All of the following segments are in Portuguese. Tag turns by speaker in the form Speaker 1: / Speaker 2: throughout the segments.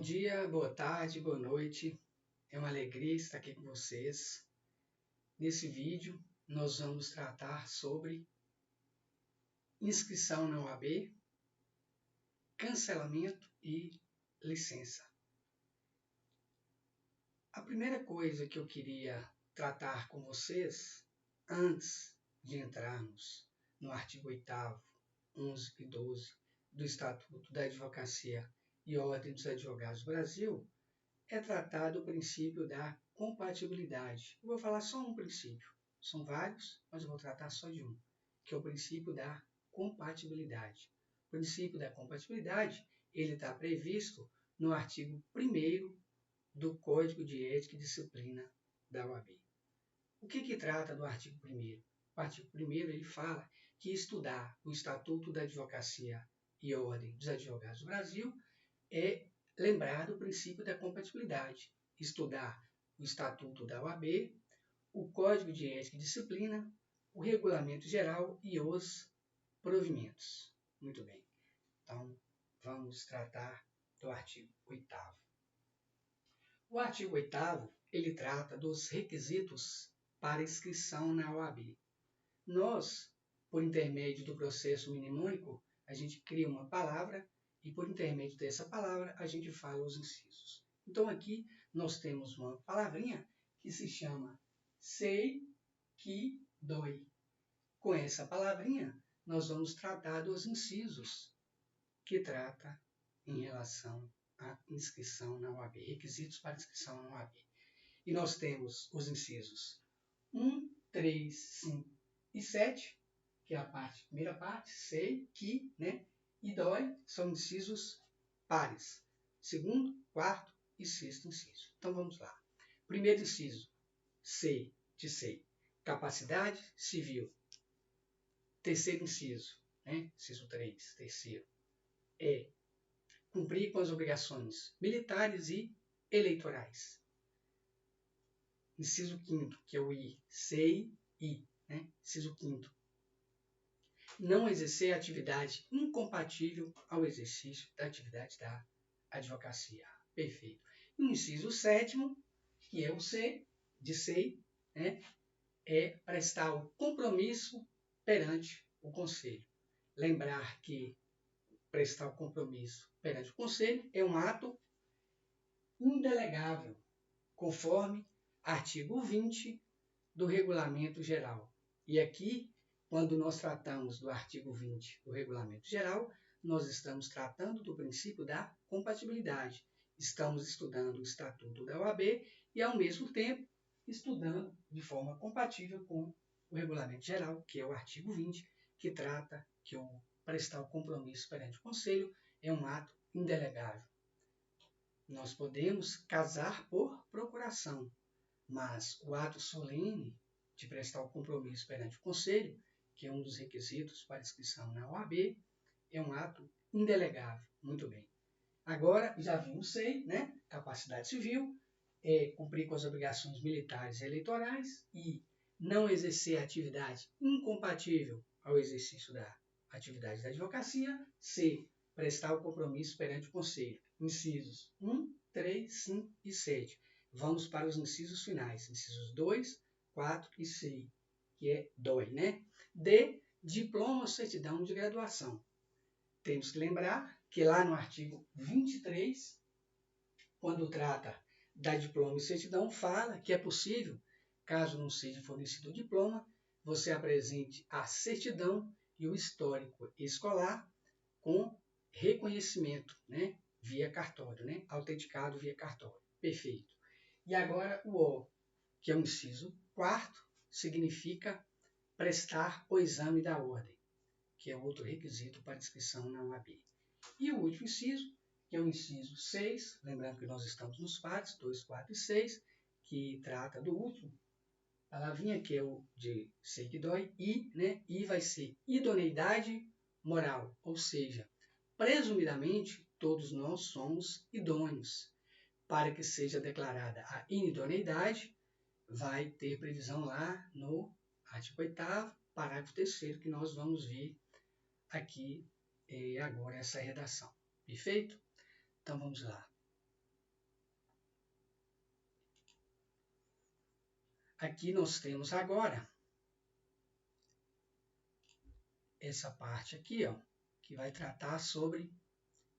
Speaker 1: dia, boa tarde, boa noite. É uma alegria estar aqui com vocês. Nesse vídeo, nós vamos tratar sobre inscrição na OAB, cancelamento e licença. A primeira coisa que eu queria tratar com vocês, antes de entrarmos no artigo 8º, 11 e 12 do Estatuto da Advocacia e Ordem dos Advogados do Brasil, é tratado o princípio da compatibilidade. Eu vou falar só um princípio. São vários, mas eu vou tratar só de um, que é o princípio da compatibilidade. O princípio da compatibilidade, ele está previsto no artigo 1º do Código de Ética e Disciplina da OAB. O que trata do artigo 1º? O artigo 1º ele fala que estudar o Estatuto da Advocacia e Ordem dos Advogados do Brasil é lembrar do princípio da compatibilidade. Estudar o Estatuto da OAB, o Código de Ética e Disciplina, o Regulamento Geral e os provimentos. Muito bem. Então, vamos tratar do artigo 8º. O artigo 8º, ele trata dos requisitos para inscrição na OAB. Nós, por intermédio do processo mnemônico, a gente cria uma palavra e por intermédio dessa palavra a gente fala os incisos. Então aqui nós temos uma palavrinha que se chama sei que dói. Com essa palavrinha nós vamos tratar dos incisos que trata em relação à inscrição na OAB, requisitos para inscrição na OAB. E nós temos os incisos 1, 3, 5 e 7, que é a primeira parte, sei que, e dói, são incisos pares. Segundo, quarto e sexto inciso. Então vamos lá. Primeiro inciso, sei, de sei. Capacidade civil. Terceiro inciso, inciso 3, terceiro, é cumprir com as obrigações militares e eleitorais. Inciso 5º, que é o I, sei e, inciso 5º, não exercer atividade incompatível ao exercício da atividade da advocacia. Perfeito. E o inciso 7º, que é o C, de sei, é prestar o compromisso perante o Conselho. Lembrar que prestar o compromisso perante o Conselho é um ato indelegável, conforme artigo 20 do Regulamento Geral. E aqui, quando nós tratamos do artigo 20 do Regulamento Geral, nós estamos tratando do princípio da compatibilidade. Estamos estudando o Estatuto da OAB e, ao mesmo tempo, estudando de forma compatível com o Regulamento Geral, que é o artigo 20, que trata que o prestar o compromisso perante o Conselho é um ato indelegável. Nós podemos casar por procuração, mas o ato solene de prestar o compromisso perante o Conselho, que é um dos requisitos para inscrição na OAB, é um ato indelegável. Muito bem. Agora, já vimos sei, capacidade civil, é cumprir com as obrigações militares e eleitorais e não exercer atividade incompatível ao exercício da atividade da advocacia. C, prestar o compromisso perante o Conselho. Incisos 1, 3, 5 e 7. Vamos para os incisos finais, incisos 2, 4 e 6, que é dói, D, diploma ou certidão de graduação. Temos que lembrar que lá no artigo 23, quando trata da diploma e certidão, fala que é possível, caso não seja fornecido o diploma, você apresente a certidão e o histórico escolar com reconhecimento, via cartório, autenticado via cartório. Perfeito. E agora o O, que é o inciso 4º, significa prestar o exame da ordem, que é outro requisito para inscrição na OAB. E o último inciso, que é o inciso 6, lembrando que nós estamos nos pares, 2, 4 e 6, que trata do último palavrinha, que é o de sei que dói, I, I vai ser idoneidade moral, ou seja, presumidamente todos nós somos idôneos. Para que seja declarada a inidoneidade, vai ter previsão lá no artigo 8º, parágrafo 3º, que nós vamos ver aqui agora essa redação. Perfeito? Então vamos lá. Aqui nós temos agora essa parte aqui, ó, que vai tratar sobre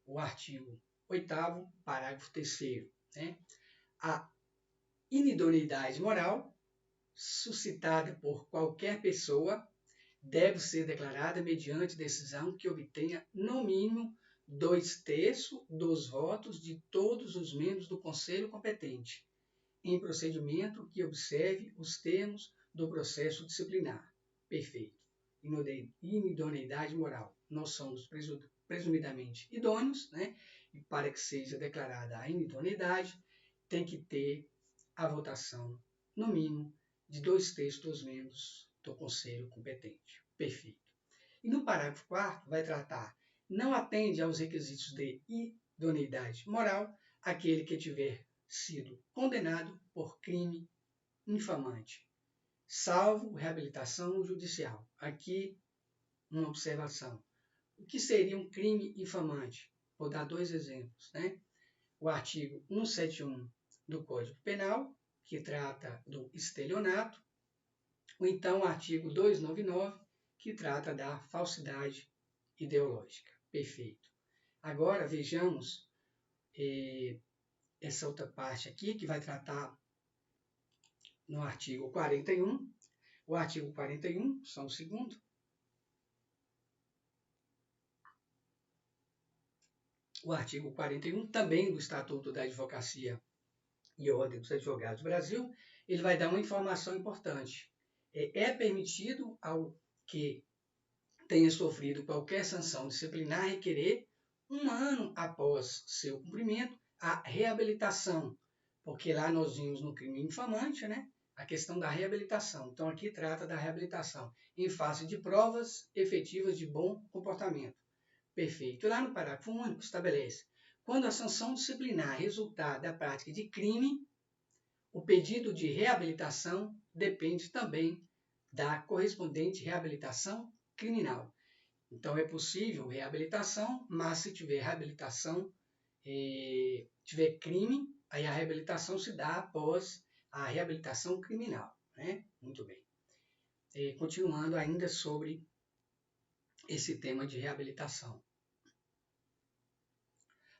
Speaker 1: o artigo 8º, parágrafo 3º, né? A inidoneidade moral suscitada por qualquer pessoa deve ser declarada mediante decisão que obtenha, no mínimo, 2/3 dos votos de todos os membros do Conselho competente, em procedimento que observe os termos do processo disciplinar. Perfeito. Inidoneidade moral. Nós somos presumidamente idôneos, né? E para que seja declarada a inidoneidade, tem que ter a votação, no mínimo, de 2/3 dos membros do Conselho competente. Perfeito. E no parágrafo 4º vai tratar: não atende aos requisitos de idoneidade moral aquele que tiver sido condenado por crime infamante, salvo reabilitação judicial. Aqui, uma observação. O que seria um crime infamante? Vou dar 2 exemplos, né? O artigo 171 do Código Penal, que trata do estelionato, ou então o artigo 299, que trata da falsidade ideológica. Perfeito. Agora vejamos essa outra parte aqui, que vai tratar no artigo 41. O artigo 41, só um segundo. O artigo 41, também do Estatuto da Advocacia e Ordem dos Advogados do Brasil, ele vai dar uma informação importante. É permitido ao que tenha sofrido qualquer sanção disciplinar requerer, 1 ano após seu cumprimento, a reabilitação, porque lá nós vimos no crime infamante, né, a questão da reabilitação. Então aqui trata da reabilitação em face de provas efetivas de bom comportamento. Perfeito. Lá no parágrafo único estabelece: quando a sanção disciplinar resultar da prática de crime, o pedido de reabilitação depende também da correspondente reabilitação criminal. Então é possível reabilitação, mas se tiver reabilitação, tiver crime, aí a reabilitação se dá após a reabilitação criminal, né? Muito bem. Continuando ainda sobre esse tema de reabilitação.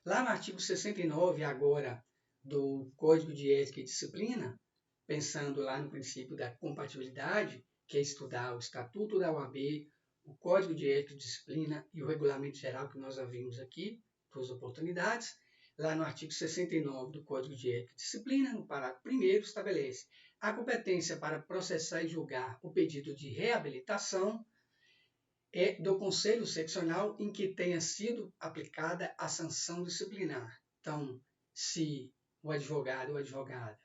Speaker 1: Lá no artigo 69, agora, do Código de Ética e Disciplina, pensando lá no princípio da compatibilidade, que é estudar o Estatuto da OAB, o Código de Ética e Disciplina e o Regulamento Geral que nós já vimos aqui, 2 oportunidades. Lá no artigo 69 do Código de Ética e Disciplina, no parágrafo 1º, estabelece a competência para processar e julgar o pedido de reabilitação do Conselho Seccional em que tenha sido aplicada a sanção disciplinar. Então, se o advogado ou advogada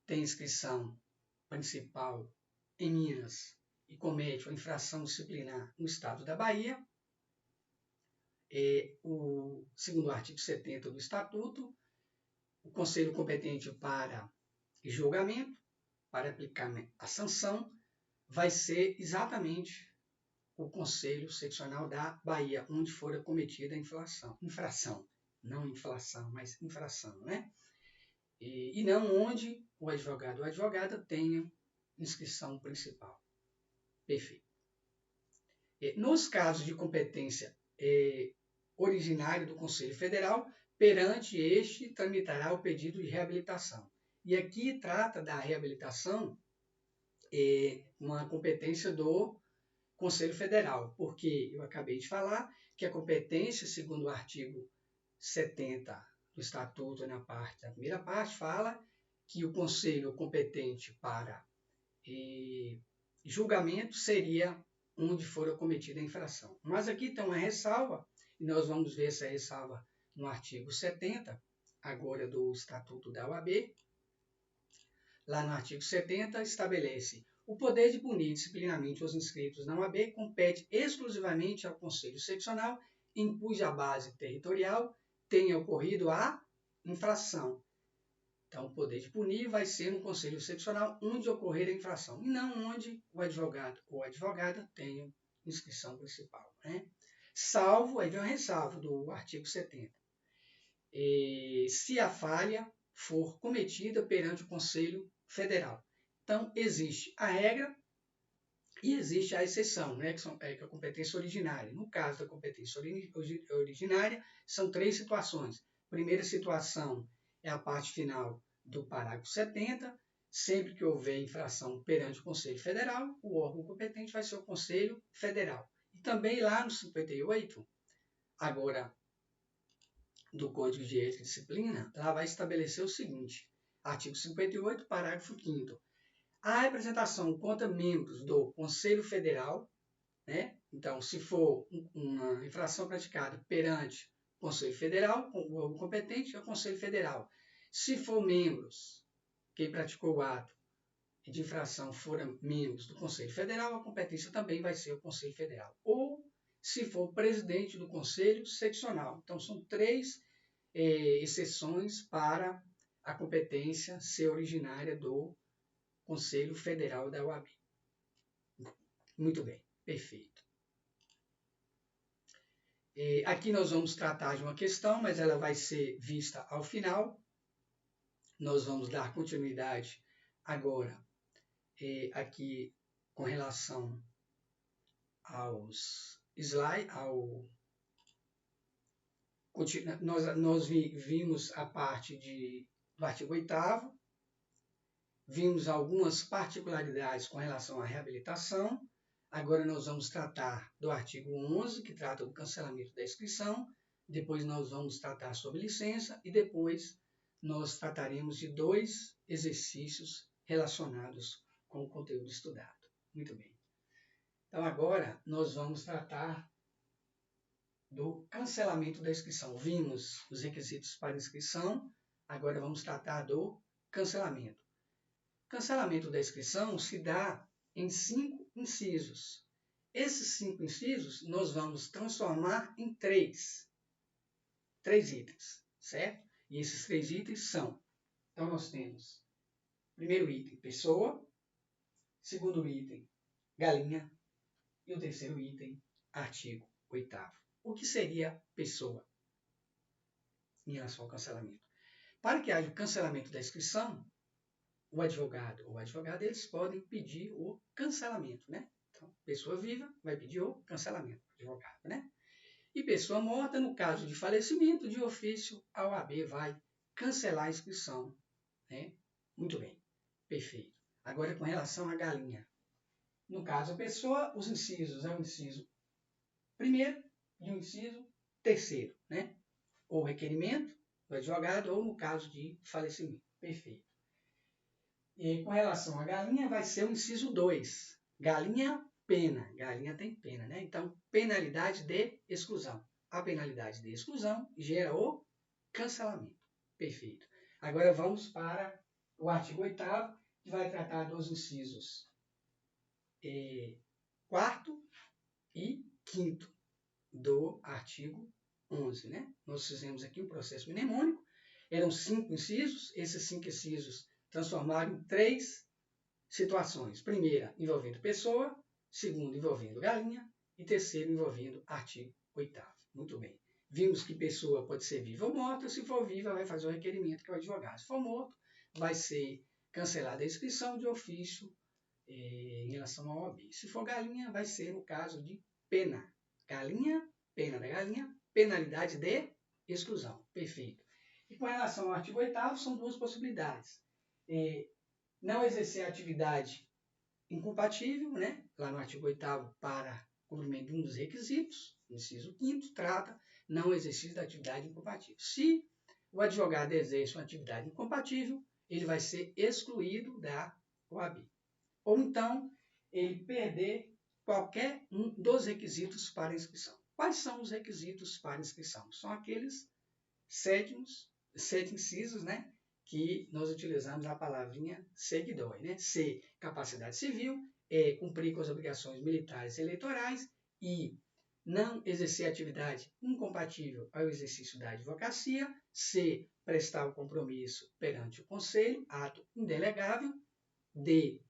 Speaker 1: tem inscrição principal em Minas e comete uma infração disciplinar no estado da Bahia, segundo o artigo 70 do Estatuto, o Conselho competente para julgamento, para aplicar a sanção, vai ser exatamente o Conselho Seccional da Bahia, onde fora cometida a infração, não inflação, mas infração, né? E não onde o advogado ou a advogada tenha inscrição principal. Perfeito. Nos casos de competência originária do Conselho Federal, perante este tramitará o pedido de reabilitação. E aqui trata da reabilitação uma competência do Conselho Federal, porque eu acabei de falar que a competência, segundo o artigo 70 do Estatuto, na primeira parte, fala que o Conselho competente para julgamento seria onde for cometida a infração. Mas aqui tem uma ressalva, e nós vamos ver essa ressalva no artigo 70, agora do Estatuto da OAB. Lá no artigo 70 estabelece: o poder de punir disciplinarmente os inscritos na OAB compete exclusivamente ao Conselho Seccional em cuja base territorial tenha ocorrido a infração. Então, o poder de punir vai ser no Conselho Seccional onde ocorrer a infração, e não onde o advogado ou a advogada tenham inscrição principal, né? Salvo, aí vem uma ressalva do artigo 70, se a falha for cometida perante o Conselho Federal. Então, existe a regra e existe a exceção, né, que é a competência originária. No caso da competência originária, são 3 situações. Primeira situação é a parte final do parágrafo 70. Sempre que houver infração perante o Conselho Federal, o órgão competente vai ser o Conselho Federal. E também lá no 58, agora do Código de Ética e Disciplina, lá vai estabelecer o seguinte, artigo 58, parágrafo 5º. A representação contra membros do Conselho Federal, né? Então, se for uma infração praticada perante o Conselho Federal, o órgão competente é o Conselho Federal. Se for membros, quem praticou o ato de infração foram membros do Conselho Federal, a competência também vai ser o Conselho Federal. Ou, se for o presidente do Conselho Seccional. Então, são 3 exceções para a competência ser originária do Conselho Federal da OAB. Muito bem, perfeito. Aqui nós vamos tratar de uma questão, mas ela vai ser vista ao final. Nós vamos dar continuidade agora aqui com relação aos slides, nós vimos a parte do artigo 8º, vimos algumas particularidades com relação à reabilitação. Agora nós vamos tratar do artigo 11, que trata do cancelamento da inscrição. Depois nós vamos tratar sobre licença e depois nós trataremos de 2 exercícios relacionados com o conteúdo estudado. Muito bem. Então agora nós vamos tratar do cancelamento da inscrição. Vimos os requisitos para inscrição, agora vamos tratar do cancelamento. Cancelamento da inscrição se dá em 5 incisos. Esses 5 incisos nós vamos transformar em 3 itens, certo? E esses 3 itens são, então nós temos, primeiro item, pessoa, segundo item, galinha, e o terceiro item, artigo 8º. O que seria pessoa em relação ao cancelamento? Para que haja o cancelamento da inscrição, o advogado ou a advogada, eles podem pedir o cancelamento, né? Então, pessoa viva vai pedir o cancelamento, advogado, né? E pessoa morta, no caso de falecimento, de ofício, a OAB vai cancelar a inscrição, né? Muito bem, perfeito. Agora, com relação à galinha. No caso, a pessoa, os incisos é o inciso primeiro e o inciso terceiro, né? Ou requerimento do advogado, ou no caso de falecimento. Perfeito. E com relação à galinha, vai ser o inciso 2. Galinha, pena. Galinha tem pena, né? Então, penalidade de exclusão. A penalidade de exclusão gera o cancelamento. Perfeito. Agora vamos para o artigo 8º, que vai tratar dos incisos 4º e 5º do artigo 11, né? Nós fizemos aqui um processo mnemônico, eram 5 incisos, esses 5 incisos transformaram em 3 situações. Primeira, envolvendo pessoa, segundo, envolvendo galinha, e terceiro, envolvendo artigo 8º. Muito bem. Vimos que pessoa pode ser viva ou morta, se for viva, vai fazer o requerimento que é o advogado. Se for morto, vai ser cancelada a inscrição de ofício em relação ao OAB. Se for galinha, vai ser no caso de pena. Galinha, pena da galinha, penalidade de exclusão. Perfeito. E com relação ao artigo 8º, são 2 possibilidades. Não exercer atividade incompatível, né? Lá no artigo 8º, para cumprimento de um dos requisitos, inciso 5º, trata não exercício da atividade incompatível. Se o advogado exerce uma atividade incompatível, ele vai ser excluído da OAB. Ou então, ele perder qualquer um dos requisitos para inscrição. Quais são os requisitos para inscrição? São aqueles 7 incisos, né, que nós utilizamos a palavrinha C que dói, né? C, capacidade civil, cumprir com as obrigações militares e eleitorais e não exercer atividade incompatível ao exercício da advocacia. C, prestar o compromisso perante o conselho, ato indelegável. D,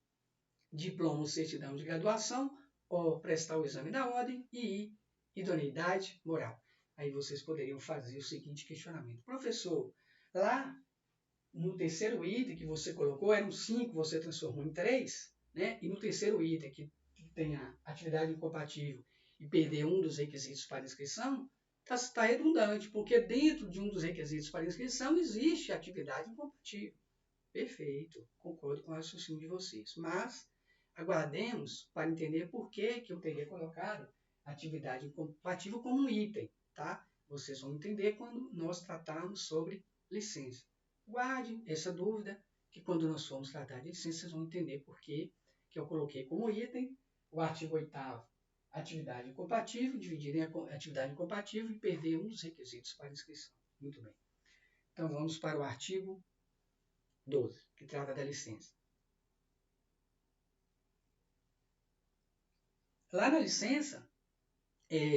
Speaker 1: diploma ou certidão de graduação, ou prestar o exame da ordem, e idoneidade moral. Aí vocês poderiam fazer o seguinte questionamento. Professor, lá no terceiro item que você colocou, eram 5, você transformou em 3, né? E no terceiro item que tem a atividade incompatível e perder um dos requisitos para inscrição, está redundante, porque dentro de um dos requisitos para inscrição existe atividade incompatível. Perfeito, concordo com o raciocínio de vocês. Mas aguardemos para entender por que eu teria colocado atividade incompatível como um item, tá? Vocês vão entender quando nós tratarmos sobre licença. Guarde essa dúvida, que quando nós formos tratar de licença, vocês vão entender por que eu coloquei como item o artigo 8º, atividade incompatível, dividir em atividade incompatível e perder um dos requisitos para inscrição. Muito bem. Então vamos para o artigo 12, que trata da licença. Lá na licença,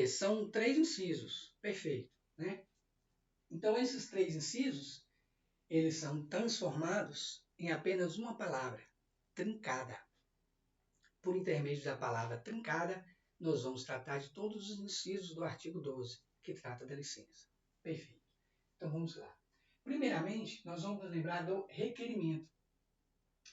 Speaker 1: são 3 incisos, perfeito, né? Então, esses 3 incisos, eles são transformados em apenas uma palavra, trincada. Por intermédio da palavra trincada, nós vamos tratar de todos os incisos do artigo 12, que trata da licença. Perfeito. Então, vamos lá. Primeiramente, nós vamos lembrar do requerimento.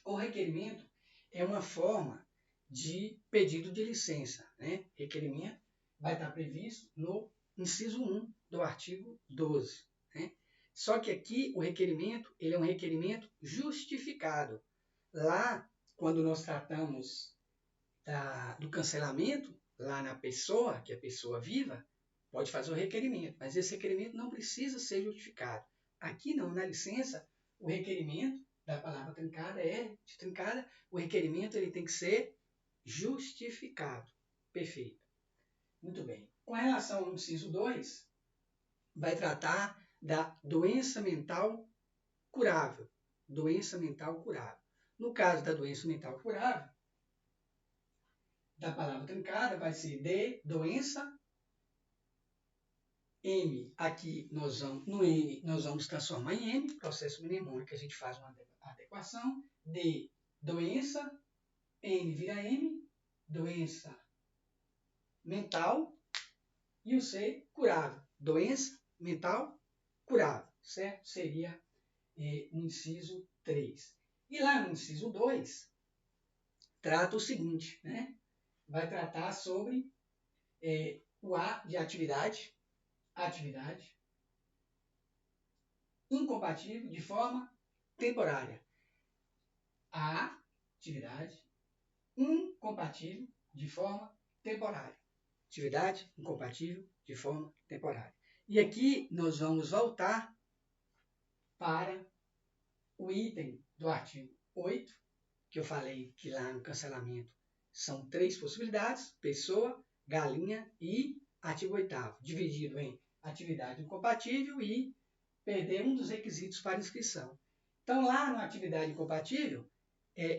Speaker 1: O requerimento é uma forma de pedido de licença, né? Requerimento vai estar previsto no inciso 1 do artigo 12. Né? Só que aqui o requerimento ele é um requerimento justificado. Lá, quando nós tratamos do cancelamento, lá na pessoa, que é a pessoa viva, pode fazer o requerimento, mas esse requerimento não precisa ser justificado. Aqui não, na licença, o requerimento da palavra trincada de trincada, o requerimento ele tem que ser justificado. Perfeito. Muito bem. Com relação ao inciso 2, vai tratar da doença mental curável. Doença mental curável. No caso da doença mental curável, da palavra trincada, vai ser de doença. M, aqui no N nós vamos transformar em M, processo mnemônico, a gente faz uma adequação. D, doença. N vira M, doença mental. E o C, curável. Doença mental curável, certo? Seria o inciso 3. E lá no inciso 2, trata o seguinte, né? Vai tratar sobre o A de atividade incompatível de forma temporária. A atividade incompatível de forma temporária. Atividade incompatível de forma temporária. E aqui nós vamos voltar para o item do artigo 8, que eu falei que lá no cancelamento são 3 possibilidades, pessoa, galinha e artigo 8º, dividido em atividade incompatível e perder um dos requisitos para inscrição. Então, lá na atividade incompatível,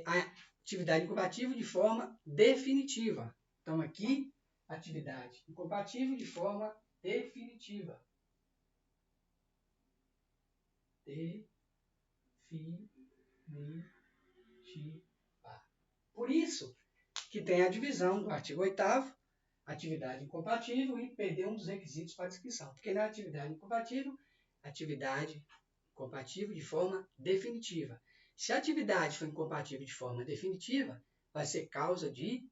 Speaker 1: a atividade incompatível de forma definitiva. Então, aqui, atividade incompatível de forma definitiva. Definitiva. Por isso que tem a divisão do artigo 8º, atividade incompatível e perder um dos requisitos para inscrição. Porque na atividade incompatível de forma definitiva. Se a atividade for incompatível de forma definitiva, vai ser causa de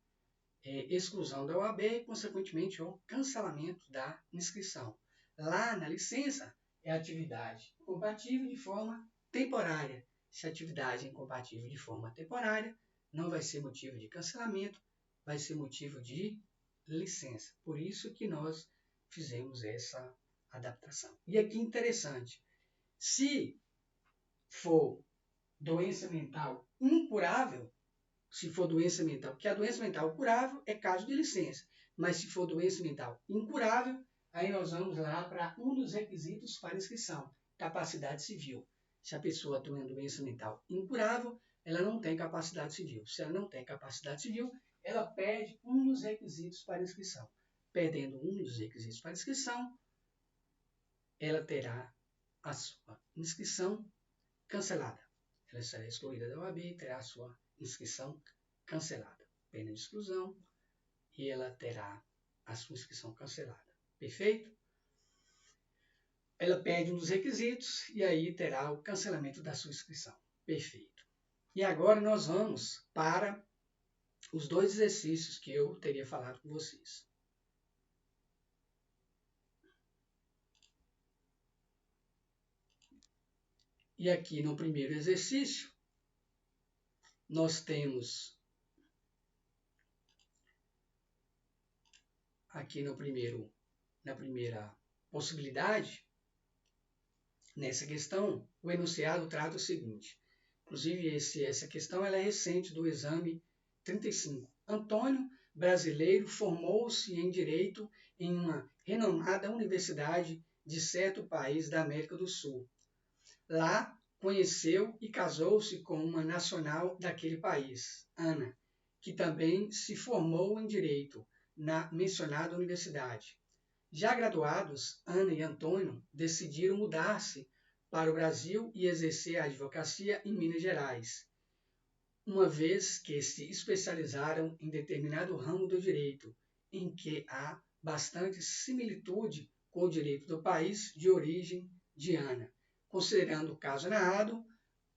Speaker 1: exclusão da OAB e, consequentemente, o cancelamento da inscrição. Lá na licença, é atividade incompatível de forma temporária. Se a atividade é incompatível de forma temporária, não vai ser motivo de cancelamento, vai ser motivo de licença. Por isso que nós fizemos essa adaptação. E aqui interessante, se for doença mental incurável, porque a doença mental curável é caso de licença, mas se for doença mental incurável, aí nós vamos lá para um dos requisitos para inscrição, capacidade civil. Se a pessoa tem uma doença mental incurável, ela não tem capacidade civil. Se ela não tem capacidade civil, ela perde um dos requisitos para inscrição. Perdendo um dos requisitos para inscrição, ela terá a sua inscrição cancelada. Ela será excluída da OAB e terá a sua inscrição cancelada. Pena de exclusão e ela terá a sua inscrição cancelada. Perfeito? ela pede um dos requisitos e aí terá o cancelamento da sua inscrição. Perfeito. E agora nós vamos para os 2 exercícios que eu teria falado com vocês. E aqui no primeiro exercício, nós temos aqui na primeira possibilidade, nessa questão, o enunciado trata o seguinte. Inclusive, essa questão ela é recente do exame 35. Antônio, brasileiro, formou-se em Direito em uma renomada universidade de certo país da América do Sul. Lá, conheceu e casou-se com uma nacional daquele país, Ana, que também se formou em Direito na mencionada universidade. Já graduados, Ana e Antônio decidiram mudar-se para o Brasil e exercer a advocacia em Minas Gerais, uma vez que se especializaram em determinado ramo do direito, em que há bastante similitude com o direito do país de origem de Ana. Considerando o caso narrado,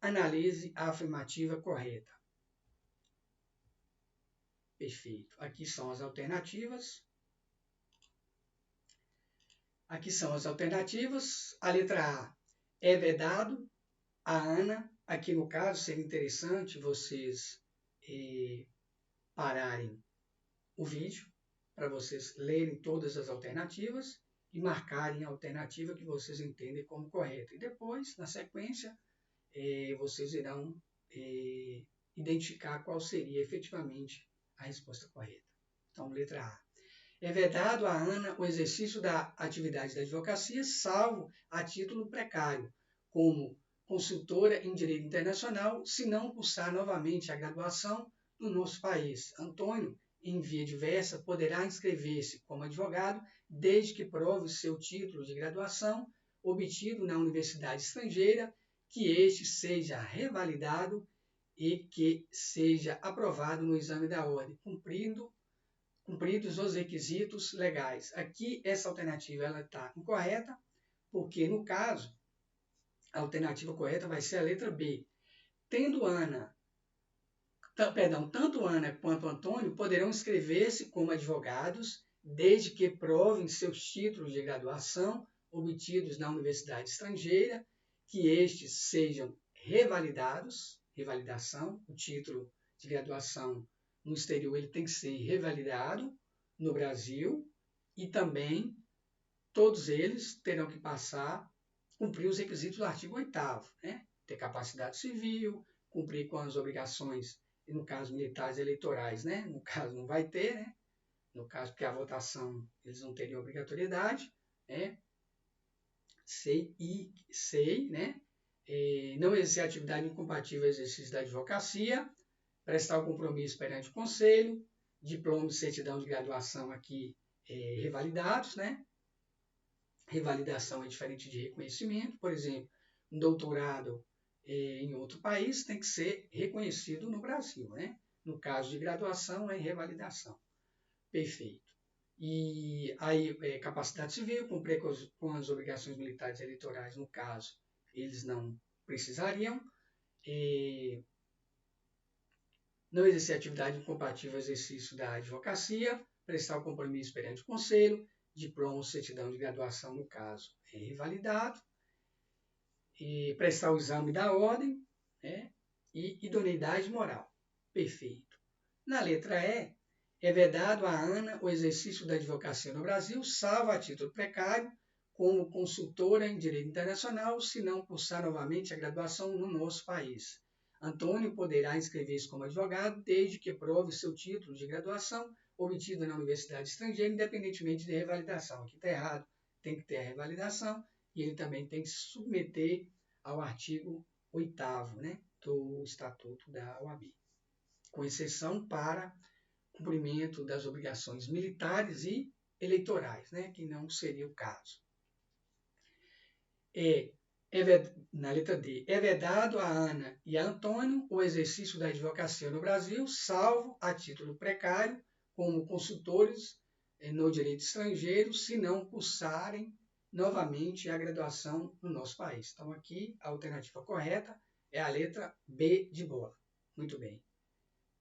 Speaker 1: analise a afirmativa correta. Perfeito. Aqui são as alternativas. Aqui são as alternativas. A letra A é vedado a Ana. Aqui no caso seria interessante vocês pararem o vídeo para vocês lerem todas as alternativas e marcarem a alternativa que vocês entendem como correta. E depois, na sequência, vocês irão identificar qual seria efetivamente a resposta correta. Então, letra A. É vedado a Ana o exercício da atividade da advocacia, salvo a título precário, como consultora em direito internacional, se não cursar novamente a graduação no nosso país. Antônio, em via diversa, poderá inscrever-se como advogado, desde que prove seu título de graduação, obtido na universidade estrangeira, que este seja revalidado e que seja aprovado no exame da ordem, cumpridos os requisitos legais. Aqui, essa alternativa está incorreta, porque, no caso, a alternativa correta vai ser a letra B. Tanto Ana quanto Antônio poderão inscrever-se como advogados, desde que provem seus títulos de graduação obtidos na universidade estrangeira, que estes sejam revalidados, revalidação, o título de graduação no exterior ele tem que ser revalidado no Brasil e também todos eles terão que cumprir os requisitos do artigo 8º, né? Ter capacidade civil, cumprir com as obrigações, no caso militares eleitorais, né? No caso não vai ter, né? No caso porque a votação eles não teriam obrigatoriedade, né? Sei, né? Não exercer atividade incompatível ao exercício da advocacia, prestar o compromisso perante o Conselho, diploma de certidão de graduação aqui revalidados, né? Revalidação é diferente de reconhecimento, por exemplo, um doutorado em outro país tem que ser reconhecido no Brasil, né? No caso de graduação é revalidação. Perfeito. E aí, capacidade civil, cumprir com as obrigações militares e eleitorais, no caso, eles não precisariam. Não exercer atividade incompatível ao exercício da advocacia, prestar o compromisso perante o Conselho, diploma ou certidão de graduação, no caso, é revalidado, e prestar o exame da ordem, né, e idoneidade moral. Perfeito. Na letra E, é vedado a Ana o exercício da advocacia no Brasil, salvo a título precário, como consultora em direito internacional, se não cursar novamente a graduação no nosso país. Antônio poderá inscrever-se como advogado desde que prove seu título de graduação obtido na universidade estrangeira, independentemente de revalidação. Aqui está errado, tem que ter a revalidação e ele também tem que se submeter ao artigo 8º, né, do Estatuto da OAB, com exceção para cumprimento das obrigações militares e eleitorais, né, que não seria o caso. Na letra D, é vedado a Ana e a Antônio o exercício da advocacia no Brasil, salvo a título precário, como consultores no direito estrangeiro, se não cursarem novamente a graduação no nosso país. Então, aqui, a alternativa correta é a letra B de bola. Muito bem.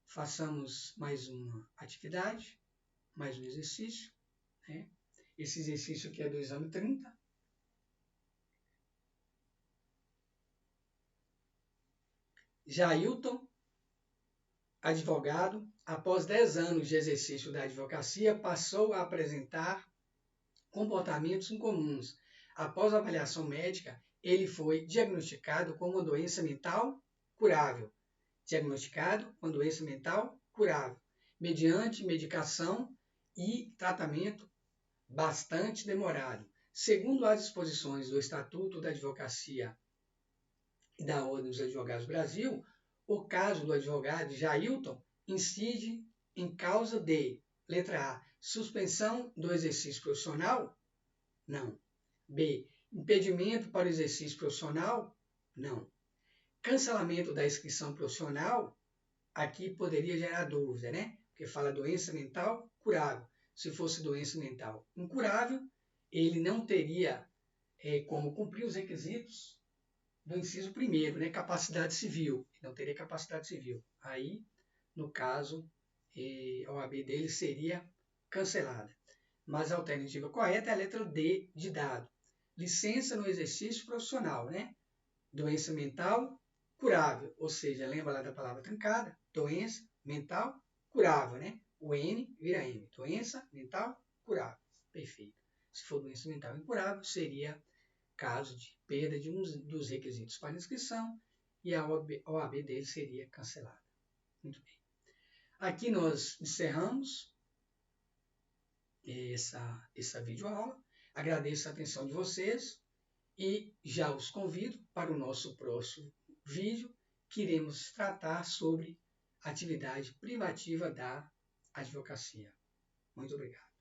Speaker 1: Façamos mais uma atividade, mais um exercício. Né? Esse exercício aqui é do exame 30. Jailton, advogado, após 10 anos de exercício da advocacia, passou a apresentar comportamentos incomuns. Após a avaliação médica, ele foi diagnosticado com uma doença mental curável. Diagnosticado com doença mental curável, mediante medicação e tratamento bastante demorado. Segundo as disposições do Estatuto da Advocacia e da Ordem dos Advogados do Brasil, o caso do advogado Jailton incide em causa de, letra A, suspensão do exercício profissional? Não. B, impedimento para o exercício profissional? Não. Cancelamento da inscrição profissional? Aqui poderia gerar dúvida, né? Porque fala doença mental curável. Se fosse doença mental incurável, ele não teria como cumprir os requisitos do inciso 1º, né? Capacidade civil. Não teria capacidade civil. Aí, no caso, a OAB dele seria cancelada. Mas a alternativa correta é a letra D de dado. Licença no exercício profissional, né? Doença mental curável, ou seja, lembra lá da palavra trancada? Doença mental curável, né? O N vira M. Doença mental curável. Perfeito. Se for doença mental incurável, seria caso de perda de um dos requisitos para inscrição e a OAB dele seria cancelada. Muito bem. Aqui nós encerramos essa videoaula. Agradeço a atenção de vocês e já os convido para o nosso próximo vídeo, que iremos tratar sobre atividade privativa da advocacia. Muito obrigado.